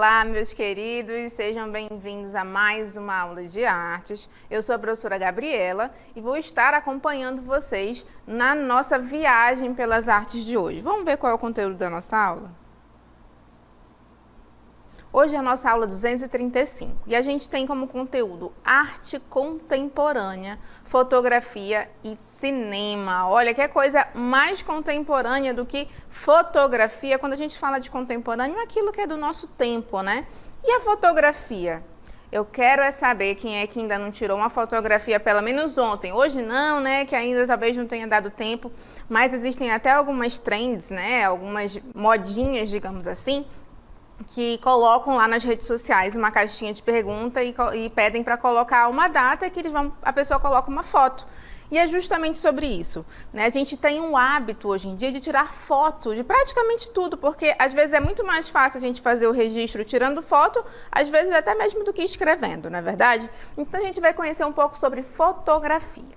Olá, meus queridos, sejam bem-vindos a mais uma aula de artes. Eu sou a professora Gabriela e vou estar acompanhando vocês na nossa viagem pelas artes de hoje. Vamos ver qual é o conteúdo da nossa aula? Hoje é a nossa aula 235 e a gente tem como conteúdo arte contemporânea, fotografia e cinema. Olha, que coisa mais contemporânea do que fotografia. Quando a gente fala de contemporâneo, é aquilo que é do nosso tempo, né? E a fotografia? Eu quero saber quem é que ainda não tirou uma fotografia, pelo menos ontem. Hoje não, né? Que ainda talvez não tenha dado tempo, mas existem até algumas trends, né? Algumas modinhas, digamos assim, que colocam lá nas redes sociais uma caixinha de pergunta e pedem para colocar uma data que a pessoa coloca uma foto. E é justamente sobre isso, né? A gente tem um hábito hoje em dia de tirar foto de praticamente tudo, porque às vezes é muito mais fácil a gente fazer o registro tirando foto, às vezes até mesmo do que escrevendo, não é verdade? Então a gente vai conhecer um pouco sobre fotografia.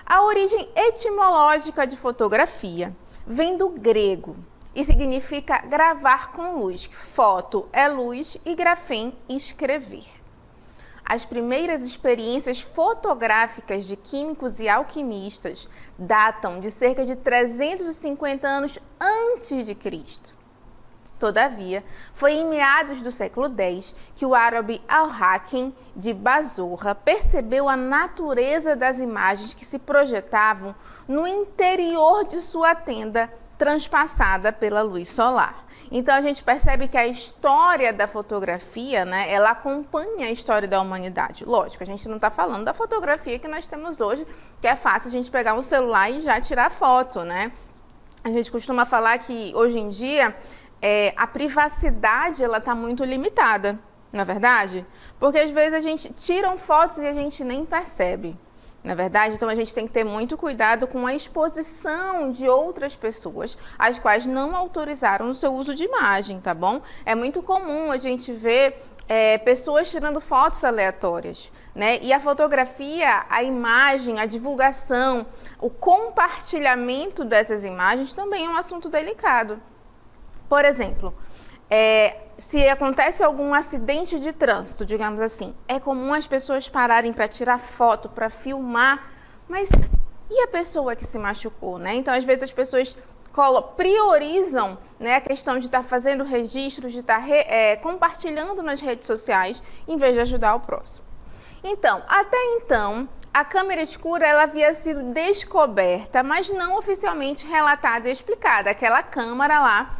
A origem etimológica de fotografia vem do grego e significa gravar com luz. Foto é luz e grafém, escrever. As primeiras experiências fotográficas de químicos e alquimistas datam de cerca de 350 anos antes de Cristo. Todavia, foi em meados do século X que o árabe Al-Hakim de Bassorra percebeu a natureza das imagens que se projetavam no interior de sua tenda, transpassada pela luz solar. Então a gente percebe que a história da fotografia, né, ela acompanha a história da humanidade. Lógico, a gente não está falando da fotografia que nós temos hoje, que é fácil a gente pegar um celular e já tirar foto, né? A gente costuma falar que hoje em dia a privacidade ela está muito limitada, não é verdade? Porque às vezes a gente tira fotos e a gente nem percebe. Na verdade, então a gente tem que ter muito cuidado com a exposição de outras pessoas, as quais não autorizaram o seu uso de imagem, tá bom? É muito comum a gente ver pessoas tirando fotos aleatórias, né? E a fotografia, a imagem, a divulgação, o compartilhamento dessas imagens também é um assunto delicado. Por exemplo, se acontece algum acidente de trânsito, digamos assim, é comum as pessoas pararem para tirar foto, para filmar, mas e a pessoa que se machucou, né? Então, às vezes as pessoas priorizam, né, a questão de estar fazendo registros, de estar compartilhando nas redes sociais, em vez de ajudar o próximo. Então, até então, a câmera escura ela havia sido descoberta, mas não oficialmente relatada e explicada. Aquela câmera lá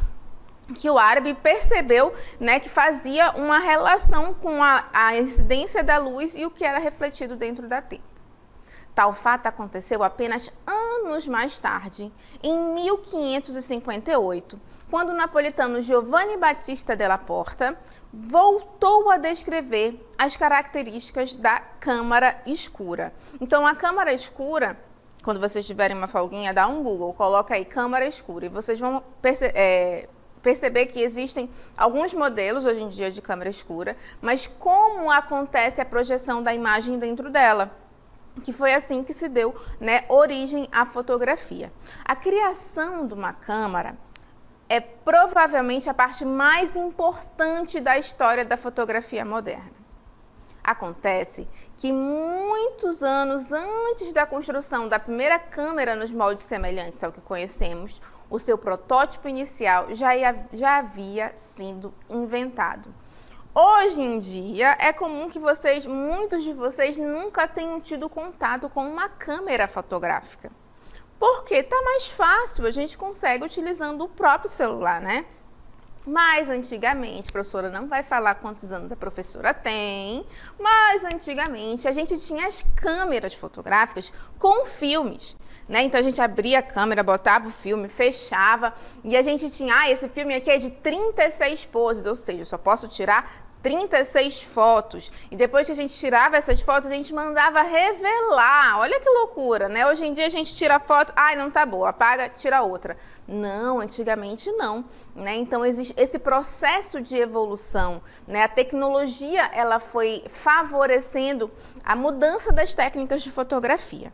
que o árabe percebeu, né, que fazia uma relação com a incidência da luz e o que era refletido dentro da tenda. Tal fato aconteceu apenas anos mais tarde, em 1558, quando o napolitano Giovanni Battista della Porta voltou a descrever as características da câmara escura. Então, a câmara escura, quando vocês tiverem uma folguinha, dá um Google, coloca aí câmara escura e vocês vão perceber que existem alguns modelos hoje em dia de câmera escura, mas como acontece a projeção da imagem dentro dela, que foi assim que se deu, né, origem à fotografia. A criação de uma câmera é provavelmente a parte mais importante da história da fotografia moderna. Acontece que muitos anos antes da construção da primeira câmera nos moldes semelhantes ao que conhecemos, o seu protótipo inicial já havia sido inventado. Hoje em dia, é comum que muitos de vocês nunca tenham tido contato com uma câmera fotográfica. Porque está mais fácil, a gente consegue utilizando o próprio celular, né? Mas antigamente, a professora não vai falar quantos anos a professora tem, mas antigamente a gente tinha as câmeras fotográficas com filmes, né? Então a gente abria a câmera, botava o filme, fechava e a gente tinha, esse filme aqui é de 36 poses, ou seja, eu só posso tirar 36 fotos. E depois que a gente tirava essas fotos, a gente mandava revelar. Olha que loucura, né? Hoje em dia a gente tira foto, não tá boa, apaga, tira outra. Não, antigamente não, né? Então existe esse processo de evolução, né? A tecnologia, ela foi favorecendo a mudança das técnicas de fotografia.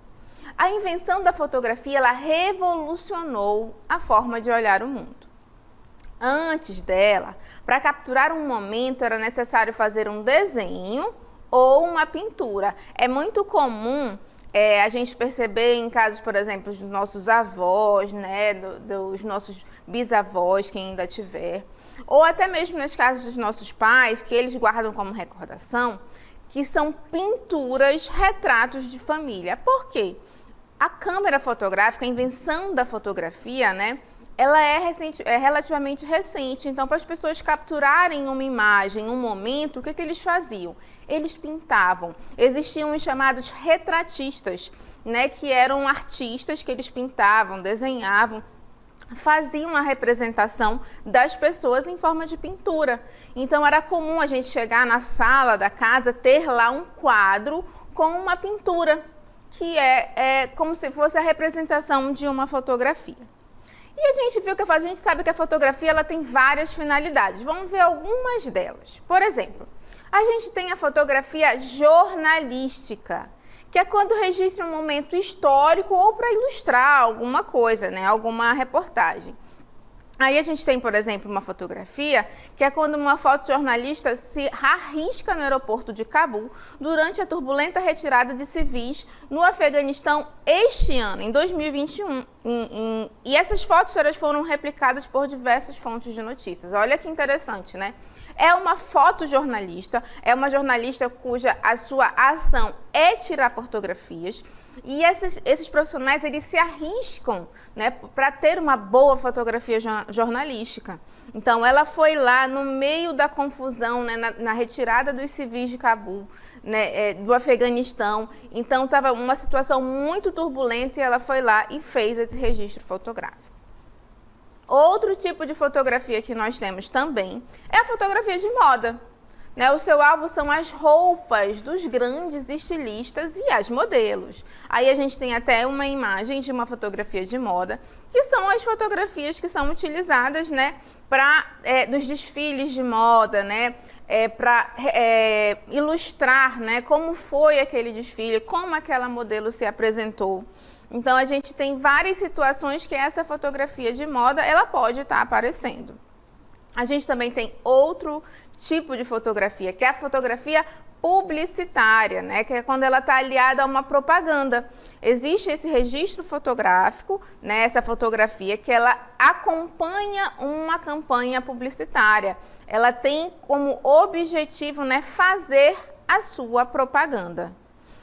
A invenção da fotografia, ela revolucionou a forma de olhar o mundo. Antes dela, para capturar um momento era necessário fazer um desenho ou uma pintura. É muito comum a gente perceber em casos, por exemplo, dos nossos avós, né, dos nossos bisavós, quem ainda tiver, ou até mesmo nas casas dos nossos pais, que eles guardam como recordação, que são pinturas, retratos de família. Por quê? A câmera fotográfica, a invenção da fotografia, né, ela é relativamente recente. Então, para as pessoas capturarem uma imagem, um momento, o que eles faziam? Eles pintavam. Existiam os chamados retratistas, né, que eram artistas que eles pintavam, desenhavam, faziam a representação das pessoas em forma de pintura. Então, era comum a gente chegar na sala da casa, ter lá um quadro com uma pintura, que é como se fosse a representação de uma fotografia. E a gente viu que a gente sabe que a fotografia ela tem várias finalidades. Vamos ver algumas delas. Por exemplo, a gente tem a fotografia jornalística, que é quando registra um momento histórico ou para ilustrar alguma coisa, né? Alguma reportagem. Aí a gente tem, por exemplo, uma fotografia, que é quando uma fotojornalista se arrisca no aeroporto de Cabul durante a turbulenta retirada de civis no Afeganistão este ano, em 2021. E essas fotos elas foram replicadas por diversas fontes de notícias. Olha que interessante, né? É uma fotojornalista, é uma jornalista cuja a sua ação é tirar fotografias. E esses profissionais, eles se arriscam, né, para ter uma boa fotografia jornalística. Então, ela foi lá no meio da confusão, né, na retirada dos civis de Cabul, né, do Afeganistão. Então, estava uma situação muito turbulenta e ela foi lá e fez esse registro fotográfico. Outro tipo de fotografia que nós temos também é a fotografia de moda. Né, o seu alvo são as roupas dos grandes estilistas e as modelos. Aí a gente tem até uma imagem de uma fotografia de moda, que são as fotografias que são utilizadas, né, nos desfiles de moda, né, para ilustrar, né, como foi aquele desfile, como aquela modelo se apresentou. Então a gente tem várias situações que essa fotografia de moda ela pode estar aparecendo. A gente também tem outro tipo de fotografia, que é a fotografia publicitária, né? Que é quando ela está aliada a uma propaganda. Existe esse registro fotográfico, né? Essa fotografia que ela acompanha uma campanha publicitária. Ela tem como objetivo, né, fazer a sua propaganda.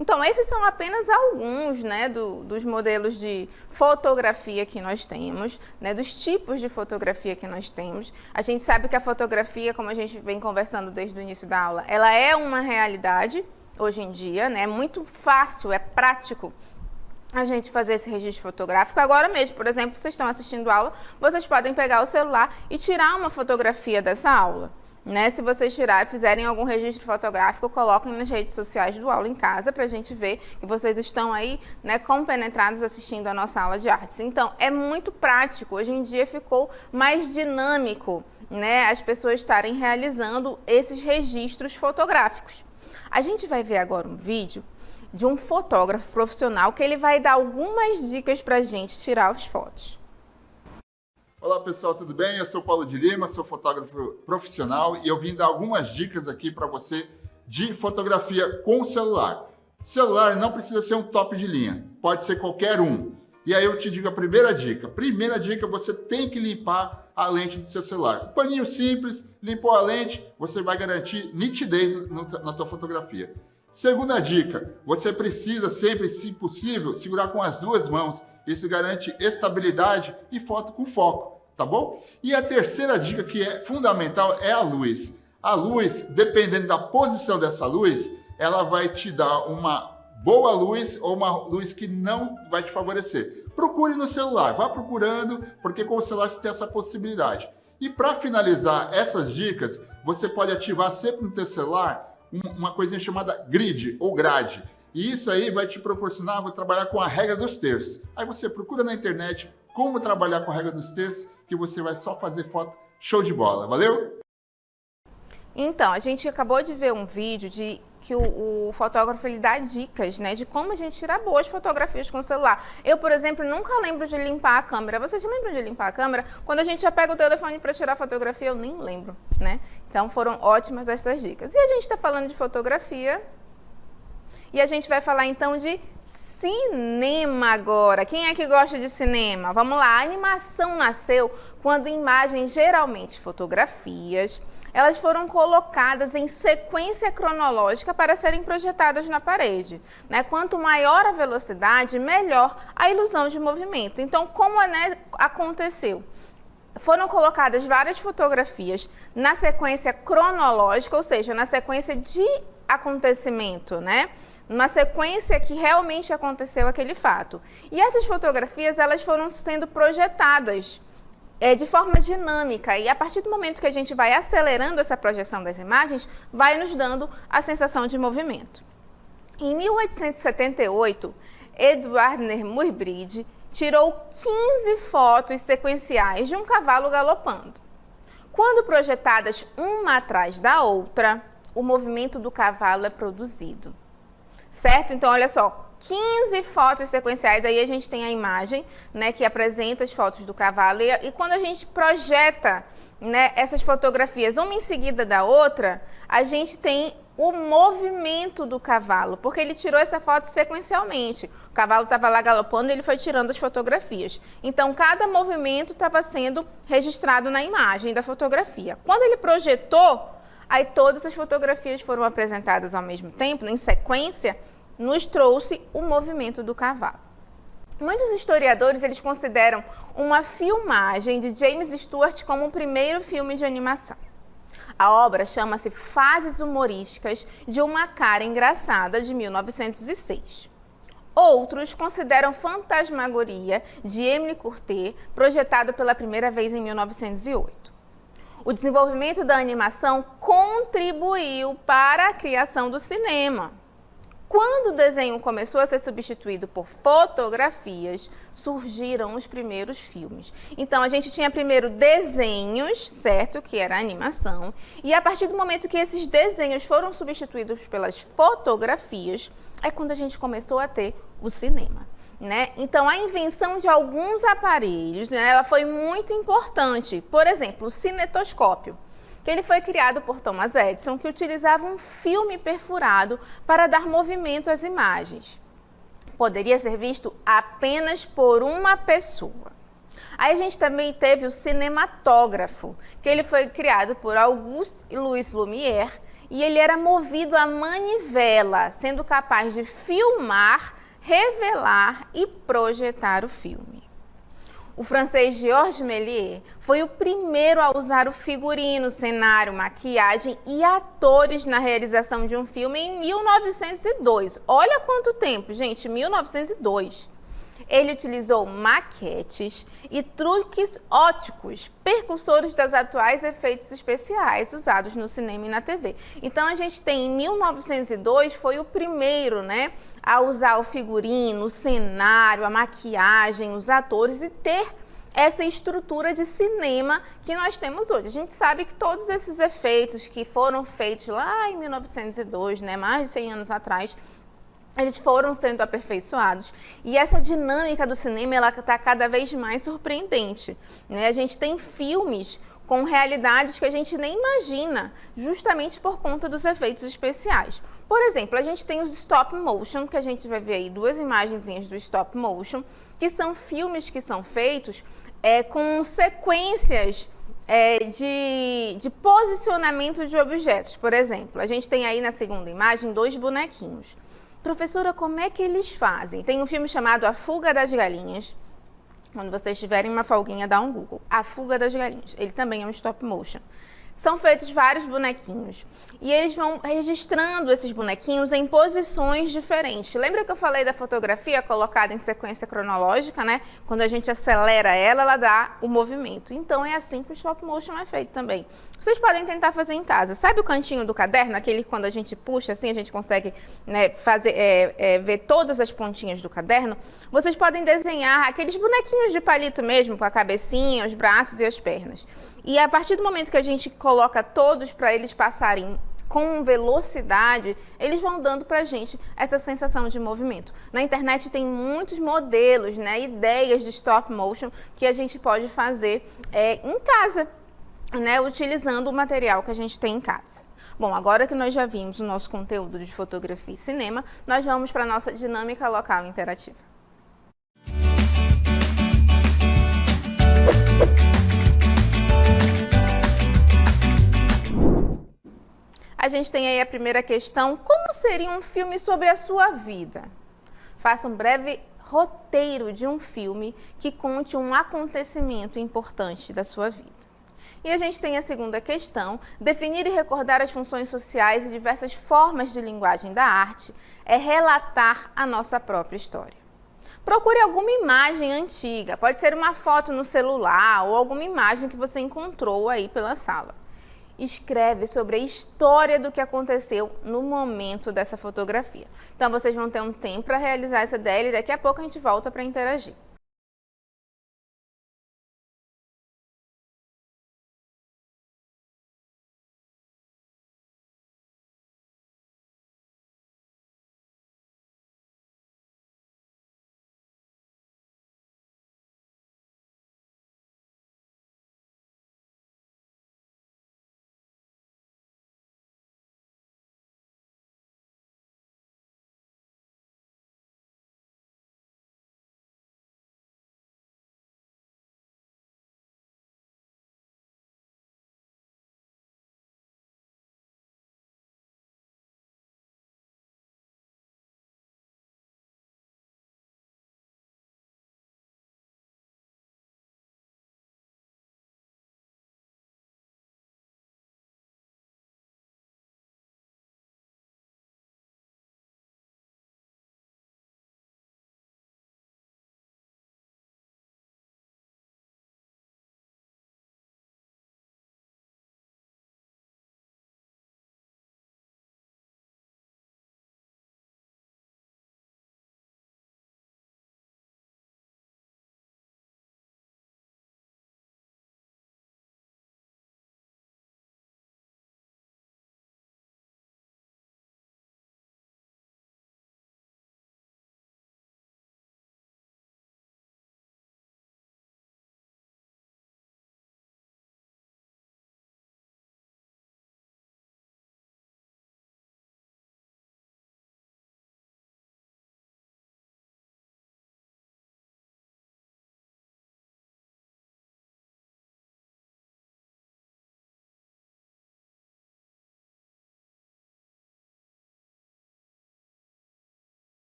Então, esses são apenas alguns, né, dos modelos de fotografia que nós temos, né, dos tipos de fotografia que nós temos. A gente sabe que a fotografia, como a gente vem conversando desde o início da aula, ela é uma realidade hoje em dia, né, é muito fácil, é prático a gente fazer esse registro fotográfico. Agora mesmo, por exemplo, vocês estão assistindo a aula, vocês podem pegar o celular e tirar uma fotografia dessa aula. Né? Se vocês fizerem algum registro fotográfico, coloquem nas redes sociais do Aula em Casa para a gente ver que vocês estão aí, né, compenetrados assistindo a nossa aula de artes. Então, é muito prático. Hoje em dia ficou mais dinâmico, né, as pessoas estarem realizando esses registros fotográficos. A gente vai ver agora um vídeo de um fotógrafo profissional que ele vai dar algumas dicas para a gente tirar as fotos. Olá pessoal, tudo bem? Eu sou Paulo de Lima, sou fotógrafo profissional e eu vim dar algumas dicas aqui para você de fotografia com o celular. O celular não precisa ser um top de linha, pode ser qualquer um. E aí eu te digo a primeira dica. Primeira dica, você tem que limpar a lente do seu celular. Um paninho simples, limpou a lente, você vai garantir nitidez na tua fotografia. Segunda dica, você precisa sempre, se possível, segurar com as duas mãos. Isso garante estabilidade e foto com foco, tá bom? E a terceira dica que é fundamental é a luz. A luz, dependendo da posição dessa luz, ela vai te dar uma boa luz ou uma luz que não vai te favorecer. Procure no celular, vá procurando, porque com o celular você tem essa possibilidade. E para finalizar essas dicas, você pode ativar sempre no teu celular uma coisinha chamada grid ou grade. E isso aí vai te proporcionar, vou trabalhar com a regra dos terços. Aí você procura na internet como trabalhar com a regra dos terços, que você vai só fazer foto show de bola. Valeu? Então, a gente acabou de ver um vídeo de que o fotógrafo ele dá dicas, né, de como a gente tirar boas fotografias com o celular. Eu, por exemplo, nunca lembro de limpar a câmera. Vocês lembram de limpar a câmera? Quando a gente já pega o telefone para tirar fotografia, eu nem lembro, né? Então, foram ótimas essas dicas. E a gente está falando de fotografia e a gente vai falar então de cinema agora. Quem é que gosta de cinema? Vamos lá, a animação nasceu quando imagens, geralmente fotografias, elas foram colocadas em sequência cronológica para serem projetadas na parede, né? Quanto maior a velocidade, melhor a ilusão de movimento. Então, como aconteceu? Foram colocadas várias fotografias na sequência cronológica, ou seja, na sequência de acontecimento, né? Uma sequência que realmente aconteceu aquele fato. E essas fotografias, elas foram sendo projetadas de forma dinâmica, e a partir do momento que a gente vai acelerando essa projeção das imagens, vai nos dando a sensação de movimento. Em 1878, Edward Muybridge tirou 15 fotos sequenciais de um cavalo galopando. Quando projetadas uma atrás da outra, o movimento do cavalo é produzido. Certo? Então, olha só. 15 fotos sequenciais, aí a gente tem a imagem, né, que apresenta as fotos do cavalo, e quando a gente projeta, né, essas fotografias uma em seguida da outra, a gente tem o movimento do cavalo, porque ele tirou essa foto sequencialmente. O cavalo estava lá galopando e ele foi tirando as fotografias. Então, cada movimento estava sendo registrado na imagem da fotografia. Quando ele projetou, aí todas as fotografias foram apresentadas ao mesmo tempo, em sequência, nos trouxe o movimento do cavalo. Muitos historiadores eles consideram uma filmagem de James Stewart como o primeiro filme de animação. A obra chama-se Fases Humorísticas de uma Cara Engraçada, de 1906. Outros consideram Fantasmagoria, de Emile Curtet, projetado pela primeira vez em 1908. O desenvolvimento da animação contribuiu para a criação do cinema. Quando o desenho começou a ser substituído por fotografias, surgiram os primeiros filmes. Então, a gente tinha primeiro desenhos, certo? Que era a animação. E a partir do momento que esses desenhos foram substituídos pelas fotografias, é quando a gente começou a ter o cinema, né? Então, a invenção de alguns aparelhos, né, ela foi muito importante. Por exemplo, o cinetoscópio, que ele foi criado por Thomas Edison, que utilizava um filme perfurado para dar movimento às imagens. Poderia ser visto apenas por uma pessoa. Aí a gente também teve o cinematógrafo, que ele foi criado por Auguste Louis Lumière, e ele era movido a manivela, sendo capaz de filmar, revelar e projetar o filme. O francês Georges Méliès foi o primeiro a usar o figurino, cenário, maquiagem e atores na realização de um filme em 1902. Olha quanto tempo, gente, 1902. Ele utilizou maquetes e truques ópticos, precursores das atuais efeitos especiais usados no cinema e na TV. Então, a gente tem em 1902, foi o primeiro, né, a usar o figurino, o cenário, a maquiagem, os atores e ter essa estrutura de cinema que nós temos hoje. A gente sabe que todos esses efeitos que foram feitos lá em 1902, né, mais de 100 anos atrás, eles foram sendo aperfeiçoados. E essa dinâmica do cinema, ela está cada vez mais surpreendente, né? A gente tem filmes com realidades que a gente nem imagina, justamente por conta dos efeitos especiais. Por exemplo, a gente tem os stop motion, que a gente vai ver aí duas imagenzinhas do stop motion, que são filmes que são feitos com sequências de posicionamento de objetos. Por exemplo, a gente tem aí na segunda imagem dois bonequinhos. Professora, como é que eles fazem? Tem um filme chamado A Fuga das Galinhas. Quando vocês tiverem uma folguinha, dá um Google. A Fuga das Galinhas. Ele também é um stop motion. São feitos vários bonequinhos e eles vão registrando esses bonequinhos em posições diferentes. Lembra que eu falei da fotografia colocada em sequência cronológica, né? Quando a gente acelera ela, ela dá o movimento. Então, é assim que o stop motion é feito também. Vocês podem tentar fazer em casa. Sabe o cantinho do caderno? Aquele que quando a gente puxa assim, a gente consegue, né, ver todas as pontinhas do caderno? Vocês podem desenhar aqueles bonequinhos de palito mesmo, com a cabecinha, os braços e as pernas. E a partir do momento que a gente coloca todos para eles passarem com velocidade, eles vão dando pra gente essa sensação de movimento. Na internet tem muitos modelos, né, ideias de stop motion que a gente pode fazer em casa, né, utilizando o material que a gente tem em casa. Bom, agora que nós já vimos o nosso conteúdo de fotografia e cinema, nós vamos para a nossa dinâmica local interativa. A gente tem aí a primeira questão: como seria um filme sobre a sua vida? Faça um breve roteiro de um filme que conte um acontecimento importante da sua vida. E a gente tem a segunda questão: definir e recordar as funções sociais e diversas formas de linguagem da arte é relatar a nossa própria história. Procure alguma imagem antiga, pode ser uma foto no celular ou alguma imagem que você encontrou aí pela sala. Escreve sobre a história do que aconteceu no momento dessa fotografia. Então vocês vão ter um tempo para realizar essa ideia e daqui a pouco a gente volta para interagir.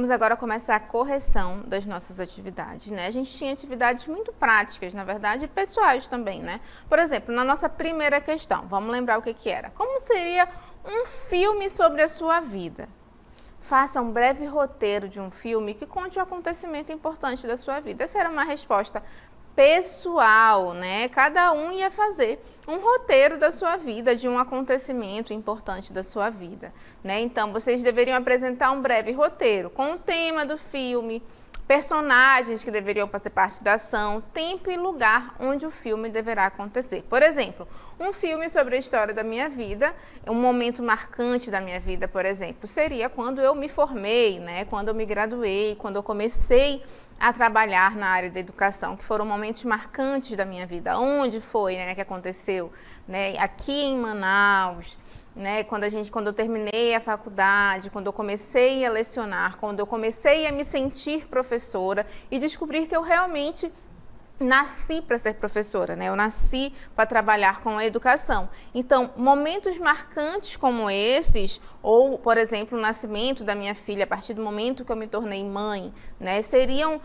vamos agora começar a correção das nossas atividades, né? A gente tinha atividades muito práticas, na verdade, e pessoais também, né? Por exemplo, na nossa primeira questão, vamos lembrar o que era. Como seria um filme sobre a sua vida? Faça um breve roteiro de um filme que conte um acontecimento importante da sua vida. Essa era uma resposta pessoal, né? Cada um ia fazer um roteiro da sua vida, de um acontecimento importante da sua vida, né? Então, vocês deveriam apresentar um breve roteiro com o tema do filme, personagens que deveriam fazer parte da ação, tempo e lugar onde o filme deverá acontecer. Por exemplo, um filme sobre a história da minha vida, um momento marcante da minha vida, por exemplo, seria quando eu me formei, né? Quando eu me graduei, quando eu comecei a trabalhar na área da educação, que foram momentos marcantes da minha vida. Onde foi, né, que aconteceu? Né? Aqui em Manaus, né, quando eu terminei a faculdade, quando eu comecei a lecionar, quando eu comecei a me sentir professora e descobrir que eu realmente nasci para ser professora, né? Eu nasci para trabalhar com a educação. Então, momentos marcantes como esses, ou, por exemplo, o nascimento da minha filha a partir do momento que eu me tornei mãe, né? Seriam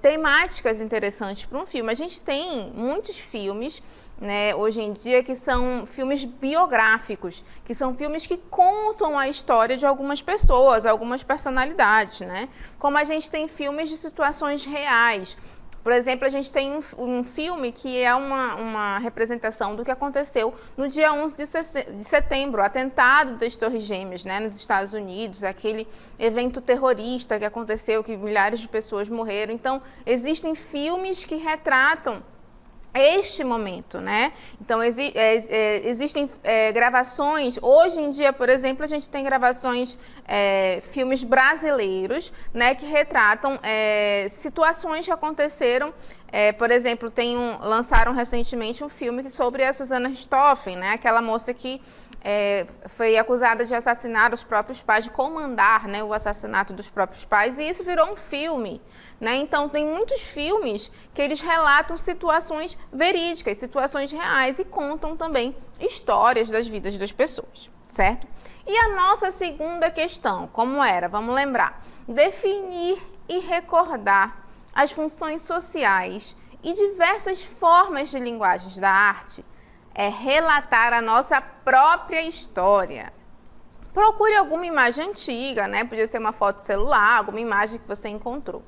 temáticas interessantes para um filme. A gente tem muitos filmes, né, hoje em dia, que são filmes biográficos, que são filmes que contam a história de algumas pessoas, algumas personalidades, né? Como a gente tem filmes de situações reais. Por exemplo, a gente tem um filme que é uma representação do que aconteceu no dia 11 de setembro, o atentado das Torres Gêmeas, né, nos Estados Unidos, aquele evento terrorista que aconteceu, que milhares de pessoas morreram. Então, existem filmes que retratam este momento, né? Então, existem gravações, hoje em dia, por exemplo, a gente tem gravações, filmes brasileiros, né, que retratam situações que aconteceram. Por exemplo, lançaram recentemente um filme sobre a Susana Richthofen, né, aquela moça que foi acusada de assassinar os próprios pais, de comandar, né, o assassinato dos próprios pais, e isso virou um filme, né? Então, tem muitos filmes que eles relatam situações verídicas, situações reais e contam também histórias das vidas das pessoas, certo? E a nossa segunda questão, como era? Vamos lembrar. Definir e recordar as funções sociais e diversas formas de linguagens da arte é relatar a nossa própria história. Procure alguma imagem antiga, né? Podia ser uma foto celular, alguma imagem que você encontrou.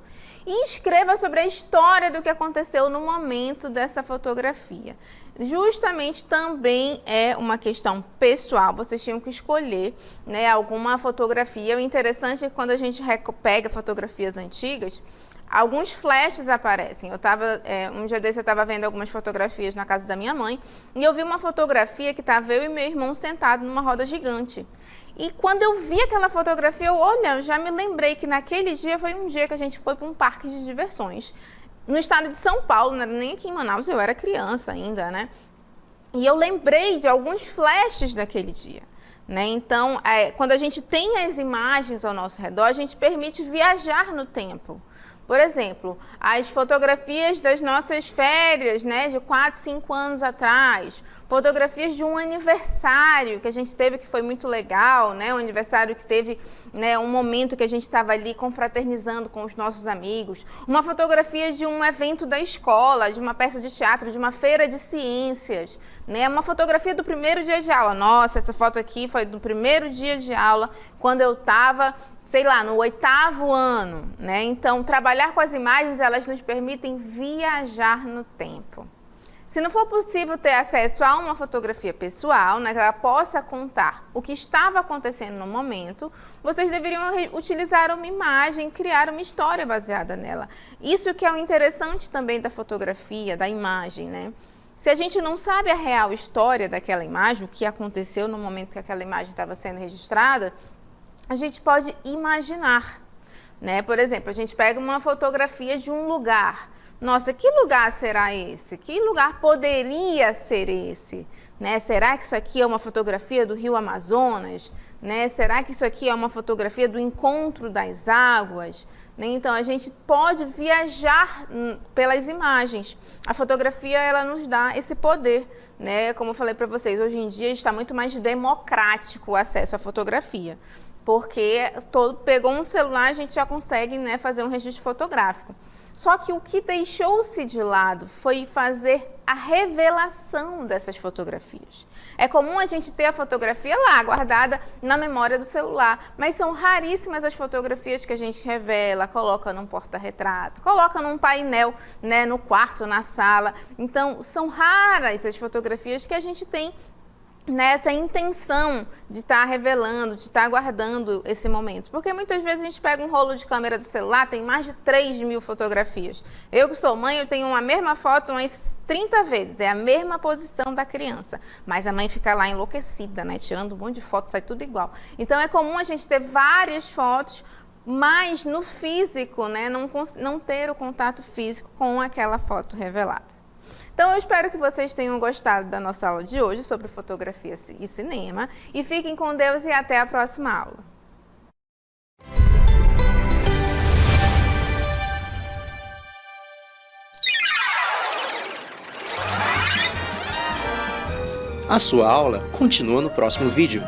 E escreva sobre a história do que aconteceu no momento dessa fotografia. Justamente também é uma questão pessoal, vocês tinham que escolher, né, alguma fotografia. O interessante é que quando a gente pega fotografias antigas, alguns flashes aparecem. Um dia desse eu estava vendo algumas fotografias na casa da minha mãe e eu vi uma fotografia que estava eu e meu irmão sentados numa roda gigante. E quando eu vi aquela fotografia, eu já me lembrei que naquele dia foi um dia que a gente foi para um parque de diversões no estado de São Paulo, não era nem aqui em Manaus, eu era criança ainda, né? E eu lembrei de alguns flashes daquele dia, né? Então, quando a gente tem as imagens ao nosso redor, a gente permite viajar no tempo. Por exemplo, as fotografias das nossas férias, né, de 4, 5 anos atrás, fotografias de um aniversário que a gente teve que foi muito legal, né, um aniversário que teve, né, um momento que a gente estava ali confraternizando com os nossos amigos, uma fotografia de um evento da escola, de uma peça de teatro, de uma feira de ciências, né, uma fotografia do primeiro dia de aula. Nossa, essa foto aqui foi do primeiro dia de aula, quando eu estava, sei lá, no 8º ano, né? Então, trabalhar com as imagens, elas nos permitem viajar no tempo. Se não for possível ter acesso a uma fotografia pessoal, né, que ela possa contar o que estava acontecendo no momento, vocês deveriam utilizar uma imagem, criar uma história baseada nela. Isso que é o interessante também da fotografia, da imagem, né? Se a gente não sabe a real história daquela imagem, o que aconteceu no momento que aquela imagem estava sendo registrada, a gente pode imaginar, né? Por exemplo, a gente pega uma fotografia de um lugar. Nossa, que lugar será esse? Que lugar poderia ser esse? Né? Será que isso aqui é uma fotografia do Rio Amazonas? Né? Será que isso aqui é uma fotografia do encontro das águas? Né? Então, a gente pode viajar pelas imagens. A fotografia, ela nos dá esse poder, né? Como eu falei para vocês, hoje em dia está muito mais democrático o acesso à fotografia. porque pegou um celular, a gente já consegue, né, fazer um registro fotográfico. Só que o que deixou-se de lado foi fazer a revelação dessas fotografias. É comum a gente ter a fotografia lá, guardada na memória do celular, mas são raríssimas as fotografias que a gente revela, coloca num porta-retrato, coloca num painel, né, no quarto, na sala. Então, são raras as fotografias que a gente tem nessa intenção de estar revelando, de estar guardando esse momento. Porque muitas vezes a gente pega um rolo de câmera do celular, tem mais de 3.000 fotografias. Eu que sou mãe, eu tenho a mesma foto umas 30 vezes, é a mesma posição da criança. Mas a mãe fica lá enlouquecida, né? Tirando um monte de fotos, sai tudo igual. Então é comum a gente ter várias fotos, mas no físico, né? Não ter o contato físico com aquela foto revelada. Então, eu espero que vocês tenham gostado da nossa aula de hoje sobre fotografia e cinema. E fiquem com Deus e até a próxima aula. A sua aula continua no próximo vídeo.